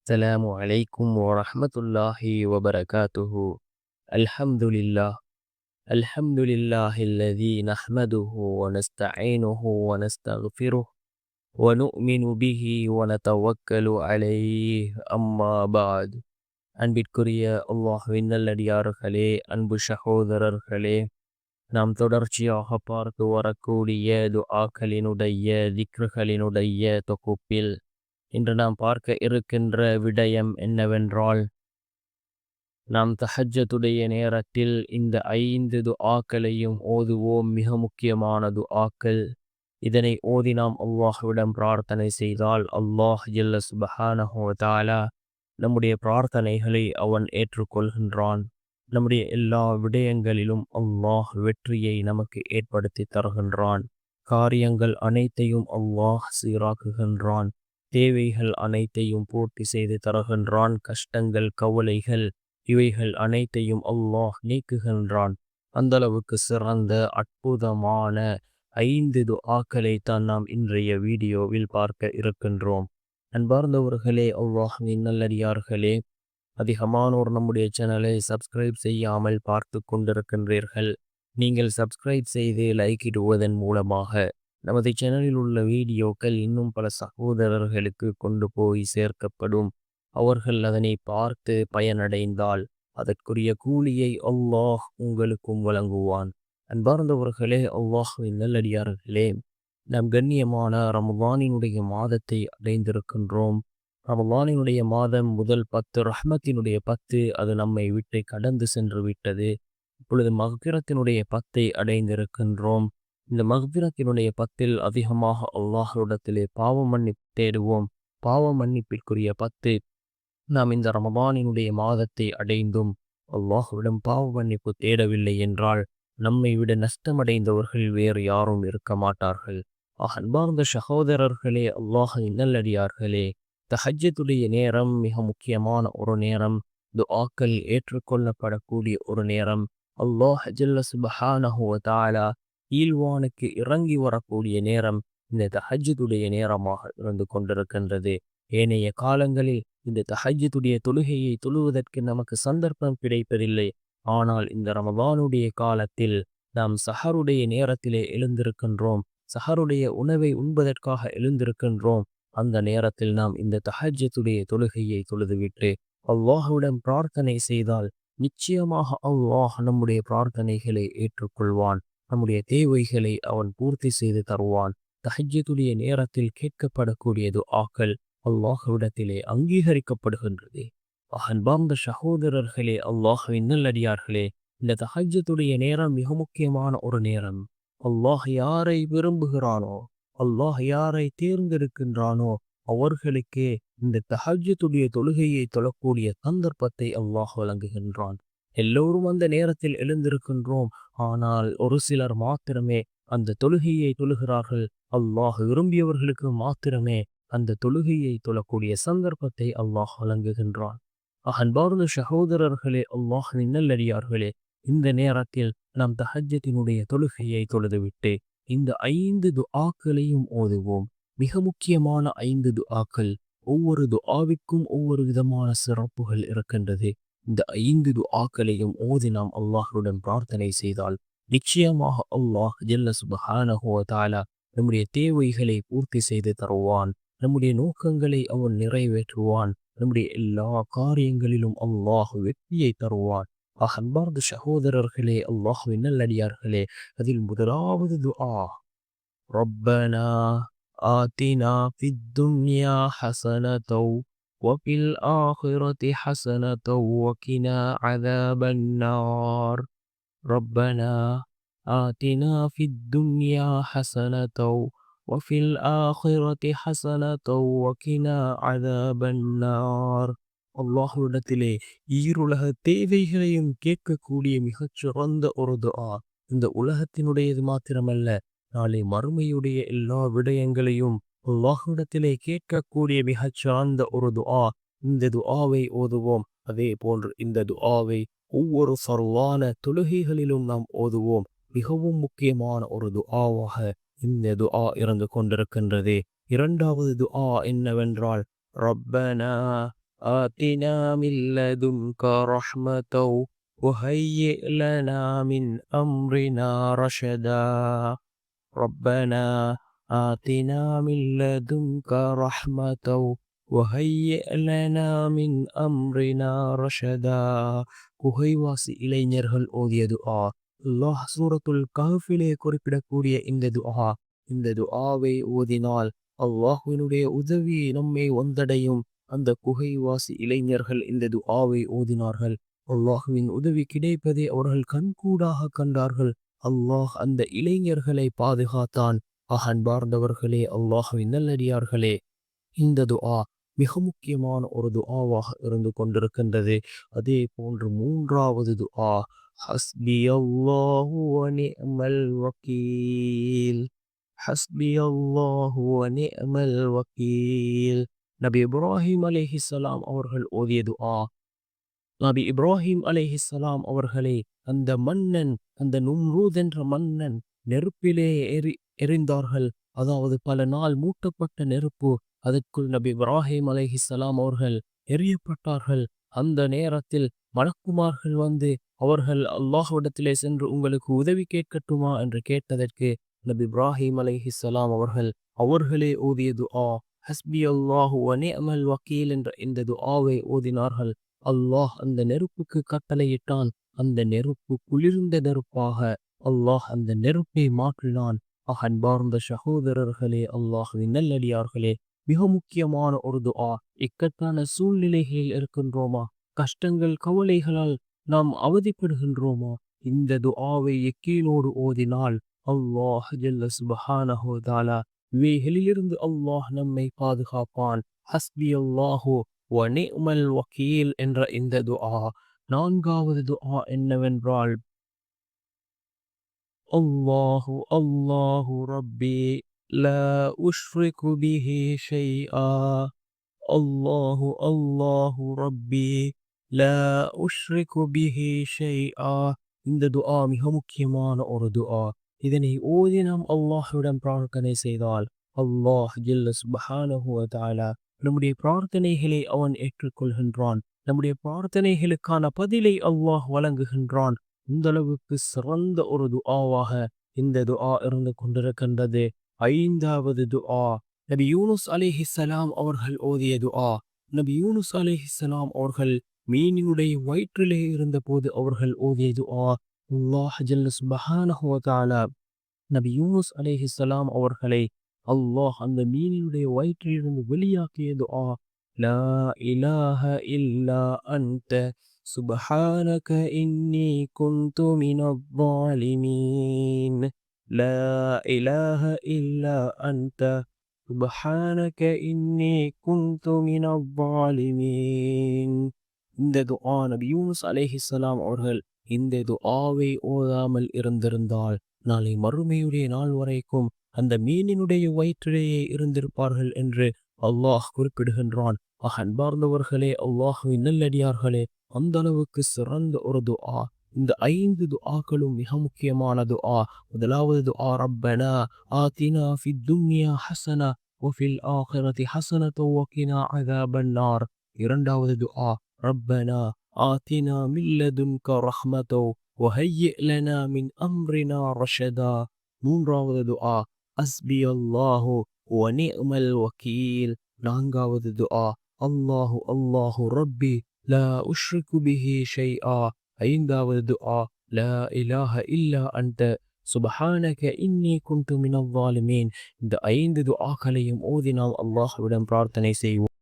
السلام عليكم ورحمة الله وبركاته. الحمد لله. الحمد لله الذي نحمده ونستعينه ونستغفره ونؤمن به ونتوكل عليه. أما بعد. அன்பிற்குரிய அல்லாஹ்வின் நல்லடியார்களே, அன்பு சகோதரர்களே, நாம் தொடர்ச்சியாக பார்த்து வரக்கூடிய துஆக்களினுடைய திக்ருகளினுடைய தொகுப்பில் இன்று நாம் பார்க்க இருக்கின்ற விடயம் என்னவென்றால், நாம் தஹஜ்ஜுடைய நேரத்தில் இந்த 5 துஆக்களையும் ஓதுவோம். மிக முக்கியமான துஆக்கள். இதனை ஓதி நாம் அல்லாஹ்விடம் பிரார்த்தனை செய்தால் அல்லாஹ் ஜல்ல சுப்ஹானஹு வ தஆலா நம்முடைய பிரார்த்தனைகளை அவன் ஏற்றுக்கொள்கின்றான். நம்முடைய எல்லா விடயங்களிலும் அல்லாஹ் வெற்றியை நமக்கு ஏற்படுத்தி தருகின்றான். காரியங்கள் அனைத்தையும் அல்லாஹ் சீராக்குகின்றான். தேவைகள் அனைத்தையும் பூர்த்தி செய்து தருகின்றான். கஷ்டங்கள், கவலைகள் இவைகள் அனைத்தையும் அல்லாஹ் நீக்குகின்றான். அந்த அளவுக்கு சிறந்த அற்புதமான 5 துஆக்களை தான் நாம் இன்றைய வீடியோவில் பார்க்க இருக்கின்றோம். அன்பார்ந்தவர்களே, அல்லாஹ்வின் நல்லடியார்களே, அதிகமானோர் நம்முடைய சேனலை சப்ஸ்கிரைப் செய்யாமல் பார்த்து கொண்டிருக்கின்றீர்கள். நீங்கள் சப்ஸ்கிரைப் செய்து லைக் இடுவதன் மூலமாக நமது சேனலில் உள்ள வீடியோக்கள் இன்னும் பல சகோதரர்களுக்கு கொண்டு போய் சேர்க்கப்படும். அவர்கள் அதனை பார்த்து பயனடைந்தால் அதற்குரிய கூலியை அல்லாஹ் உங்களுக்கும் வழங்குவான். அன்பார்ந்தவர்களே, அல்லாஹ்வின் நல்லடியார்களே, நாம் கண்ணியமான ரமலானினுடைய மாதத்தை அடைந்திருக்கின்றோம். ரமலானினுடைய மாதம் முதல் 10 ரஹ்மத்தினுடைய 10 அது நம்மை விட்டு கடந்து சென்று விட்டது. இப்பொழுது மக்ஃபிரத்தினுடைய 10ஐ அடைந்திருக்கின்றோம். இந்த மக்ஃபிரத்தினுடைய 10இல் அதிகமாக அல்லாஹ்விடத்திலே பாவ மன்னிப்பு தேடுவோம். பாவ மன்னிப்பிற்குரிய 10. நாம் இந்த ரமலானினுடைய மாதத்தை அடைந்தும் அல்லாஹ்விடம் பாவ மன்னிப்பு தேடவில்லை என்றால் நம்மை விட நஷ்டமடைந்தவர்கள் வேறு யாரும் இருக்க மாட்டார்கள். அன்பார்ந்த சகோதரர்களே, அல்லாஹ்வின் நல்லடியார்களே, தஹஜ்ஜுடைய நேரம் மிக முக்கியமான ஒரு நேரம். துஆக்கள் ஏற்றுக்கொள்ளப்படக்கூடிய ஒரு நேரம். அல்லாஹ் ஜல்ல சுப்ஹானஹு வ தஆலா ஈழ்வானுக்கு இறங்கி வரக்கூடிய நேரம் இந்த தஹஜ்ஜுடைய நேரமாக இருந்து கொண்டிருக்கின்றது. ஏனைய காலங்களில் இந்த தஹஜ்ஜுடைய தொழுகையை தொழுவதற்கு நமக்கு சந்தர்ப்பம் கிடைப்பதில்லை. ஆனால் இந்த ரமலானுடைய காலத்தில் நாம் சஹருடைய நேரத்திலே எழுந்திருக்கின்றோம். சஹருடைய உணவை உண்பதற்காக எழுந்திருக்கின்றோம். அந்த நேரத்தில் நாம் இந்த தஹஜ்ஜுடைய தொழுகையை தொழுதுவிட்டு அல்லாஹ்விடம் பிரார்த்தனை செய்தால் நிச்சயமாக அல்லாஹ் நம்முடைய பிரார்த்தனைகளை ஏற்றுக்கொள்வான். நம்முடைய தேவைகளை அவன் பூர்த்தி செய்து தருவான். தஹஜ்ஜுடைய நேரத்தில் கேட்கப்படக்கூடிய துஆக்கள் அல்லாஹ்விடத்திலே அங்கீகரிக்கப்படுகின்றது. அன்பார்ந்த சகோதரர்களே, அல்லாஹ்வின் நல்லடியார்களே, இந்த தஹஜ்ஜுடைய நேரம் மிக முக்கியமான ஒரு நேரம். அல்லாஹ் யாரை விரும்புகிறானோ, அல்லாஹ் யாரை தேர்ந்தெடுக்கின்றானோ அவர்களுக்கே இந்த தஹஜ்ஜுடைய தொழுகையை தொழக்கூடிய சந்தர்ப்பத்தை அல்லாஹ் வழங்குகின்றான். எல்லோரும் அந்த நேரத்தில் எழுந்திருக்கின்றோம். ஆனால் ஒரு சிலர் மாத்திரமே அந்த தொழுகையை தொழுகிறார்கள். அல்லாஹ் விரும்பியவர்களுக்கு மாத்திரமே அந்த தொழுகையை தொழக்கூடிய சந்தர்ப்பத்தை அல்லாஹ் வழங்குகின்றான். அன்பார்ந்த சகோதரர்களே, அல்லாஹ்வின் நல்லடியார்களே, இந்த நேரத்தில் நாம் தஹஜ்ஜுடைய தொழுகையை தொழுதுவிட்டு இந்த 5 துஆக்களையும் ஓதுவோம். மிக முக்கியமான 5 துஆக்கள். ஒவ்வொரு துஆவிற்கும் ஒவ்வொரு விதமான சிறப்புகள் இருக்கின்றது. இந்த 5 துஆக்களையும் ஓதி நாம் அல்லாஹ்வுடன் பிரார்த்தனை செய்தால் நிச்சயமாக அல்லாஹ் ஜல்ல சுப்ஹானஹு வ தஆலா நம்முடைய தேவைகளை பூர்த்தி செய்து தருவான். நம்முடைய நோக்கங்களை அவன் நிறைவேற்றுவான். நம்முடைய எல்லா காரியங்களிலும் அல்லாஹ் வெற்றியை தருவான். அன்பார்ந்த சகோதரர்களே, அல்லாஹ்வின் நல்லடியார்களே, அதில் முதலாவது துஆ, ரப்பனா ஆத்தினா ஃபித் துன்யா ஹஸனத்தௌ வஃபில் ஆখিরাতি ஹஸனத்தௌ வகினா அஸாபன் நார். ரப்பனா ஆத்தினா ஃபித் துன்யா ஹஸனத்தௌ வஃபில் ஆখিরাতি ஹஸனத்தௌ வகினா அஸாபன் நார். அல்லாஹ்விடத்திலே ஈருலக தேவைகளையும் கேட்கக்கூடிய மிகச்சிறந்த ஒரு துஆ. இந்த உலகத்தினுடையது மாத்திரமல்ல, நாளை மறுமையுடைய எல்லா விடயங்களையும் அல்லாஹ்விடத்திலே கேட்கக்கூடிய மிகச்சிறந்த ஒரு துஆ. இந்த துஆவை ஓதுவோம். அதே போன்று இந்த துஆவை ஒவ்வொரு ஃபர்லான தொழுகைகளிலும் நாம் ஓதுவோம். மிகவும் முக்கியமான ஒரு துஆவாக இந்த துஆ இருந்து கொண்டிருக்கின்றது. இரண்டாவது துஆ என்னவென்றால், ரப்பனா آتنا من لدنك رحمة وهيئ لنا من أمرنا رشدا ربنا آتنا من لدنك رحمة وهيئ لنا من أمرنا رشدا குகைவாசி இளைஞர்கள் ஓதிய துஆ. அல்லாஹ் சூரத்துல் கஹ்ஃபிலே குறிப்பிடக்கூடிய இந்த துஆவை ஓதினால் அல்லாஹ்வினுடைய உதவி நம்மை வந்தடையும். அந்த குகைவாசி இளைஞர்கள் இந்த துஆவை ஓதினார்கள். அல்லாஹ்வின் உதவி கிடைப்பதை அவர்கள் கண்கூடாக கண்டார்கள். அல்லாஹ் அந்த இளைஞர்களை பாதுகாத்தான். அன்பார்ந்தவர்களே, அல்லாஹ்வின் நல்லடியார்களே, இந்த துஆ மிக முக்கியமான ஒரு துஆவாக இருந்து கொண்டிருக்கின்றது. அதே போன்று மூன்றாவது துஆ, ஹஸ்பி அல்லாஹு வ நிஅமல் வக்கீல். ஹஸ்பி அல்லாஹு வ நிஅமல் வக்கீல். நபி இப்ராஹிம் அலைஹிஸ்ஸலாம் அவர்கள் ஓதிய துஆ. நபி இப்ராஹிம் அலைஹிஸ்ஸலாம் அவர்களை அந்த மன்னன், அந்த நும்ரூத் என்ற மன்னன் நெருப்பிலே எறிந்தார்கள். அதாவது பல நாள் மூட்டப்பட்ட நெருப்பு, அதற்குள் நபி இப்ராஹிம் அலைஹிஸ்ஸலாம் அவர்கள் எறியப்பட்டார்கள். அந்த நேரத்தில் மலக்குமார்கள் வந்து அவர்கள் அல்லாஹ்விடத்திலே சென்று உங்களுக்கு உதவி கேட்கட்டுமா என்று கேட்டதற்கு நபி இப்ராஹிம் அலைஹிஸ்ஸலாம் அவர்களே ஓதிய துஆ ஹஸ்பி அல்லாஹு வ நிஅமல் வக்கீல் என்ற இந்த துஆவை ஓதினார்கள். அல்லாஹ் அந்த நெருப்புக்கு கட்டளையிட்டான். அந்த நெருப்பு குளிர்ந்த நெருப்பாக அல்லாஹ் அந்த நெருப்பை மாற்றினான். அன்பார்ந்த சகோதரர்களே, அல்லாஹ்வின் நல்லடியார்களே, மிக முக்கியமான ஒரு துஆ. இக்கட்டான சூழ்நிலைகளில் இருக்கின்றோமா? கஷ்டங்கள் கவலைகளால் நாம் அவதிப்படுகின்றோமா? இந்த துஆவை யக்கீனோடு ஓதினால் அல்லாஹ் ஜல்ல சுப்ஹானஹு வ தஆலா இவைகளிலிருந்து அல்லாஹ் நம்மை பாதுகாப்பான். ஹஸ்பி அல்லாஹு வ நிஅமல் வக்கீல் என்ற இந்த துஆ. நான்காவது துஆ என்னவென்றால், அல்லாஹு அல்லாஹு ரப்பி லா உஷ்ரிகு பிஹி ஷைஆ. அல்லாஹு அல்லாஹு ரப்பி லா உஷ்ரிகு பிஹி ஷைஆ. இந்த துஆ மிக முக்கியமான ஒரு துஆ. இதனை ஓதி நாம் அல்லாஹ்விடம் பிரார்த்தனை செய்தால் அல்லாஹ் ஜல்ல சுப்ஹானஹு வ தஆலா நம்முடைய பிரார்த்தனைகளை அவன் ஏற்றுக்கொள்கின்றான். நம்முடைய பிரார்த்தனைகளுக்கான பதிலை அல்லாஹ் வழங்குகின்றான். இந்த அளவுக்கு சிறந்த ஒரு துஆவாக இந்த துஆ இருந்து கொண்டிருக்கின்றது. ஐந்தாவது துஆ, நபி யூனுஸ் அலைஹிஸ்ஸலாம் அவர்கள் ஓதிய துஆ. நபி யூனுஸ் அலைஹிஸ்ஸலாம் அவர்கள் மீனினுடைய வயிற்றிலே இருந்தபோது அவர்கள் ஓதிய துஆ. அல்லாஹ் ஜல்ல சுப்ஹானஹு வ தஆலா நபி யூனுஸ் அலைஹிஸ்ஸலாம் அவர்களை அல்லாஹ் அந்த மீனினுடைய வயிற்றிலிருந்து வெளியாக்கிய துஆ. லா இலாஹ இல்லா அன்த சுப்ஹானக இன்னி குன்து மினல் ஸாலிமீன். லா இலாஹ இல்லா அன்த சுப்ஹானக இன்னி குன்து மினல் ஸாலிமீன். இந்த துஆ நபி யூனுஸ் அலைஹிஸ்ஸலாம் அவர்கள் இந்த துஆவை ஓதாமல் இருந்திருந்தால் நாளை மறுமையுடைய நாள் வரைக்கும் அந்த மீனினுடைய வயிற்றிலேயே இருந்திருப்பார்கள் என்று அல்லாஹ் குறிப்பிடுகின்றான். அன்பார்ந்தவர்களே, அல்லாஹ்வின் நல்லடியார்களே, அந்த அளவுக்கு சிறந்த ஒரு துஆ. இந்த 5 துஆக்களும் மிக முக்கியமான துஆ. முதலாவது துஆ, ரப்பனா ஆதினா ஃபித் துன்யா ஹஸனா வ ஃபில் ஆகிரதி ஹஸனத வ கினா அஸாபன் நார். இரண்டாவது துஆ, ரப்பனா ஆதினா மின் லதுன்க ரஹ்மத வ ஹய்யிஅ் லனா மின் அம்ரினா ரஷதா. மூன்றாவது துஆ, ஹஸ்பி அல்லாஹு வ நிஅமல் வக்கீல். நான்காவது துஆ, அல்லாஹு அல்லாஹு ரப்பி லா உஷ்ரிகு பிஹி ஷைஆ. ஐந்தாவது துஆ, லா இலாஹ இல்லா அன்த சுப்ஹானக இன்னி குன்து மினல் ஸாலிமீன். இந்த 5 துஆக்களையும் ஓதி நாம் அல்லாஹ்விடம் பிரார்த்தனை செய்வோம்.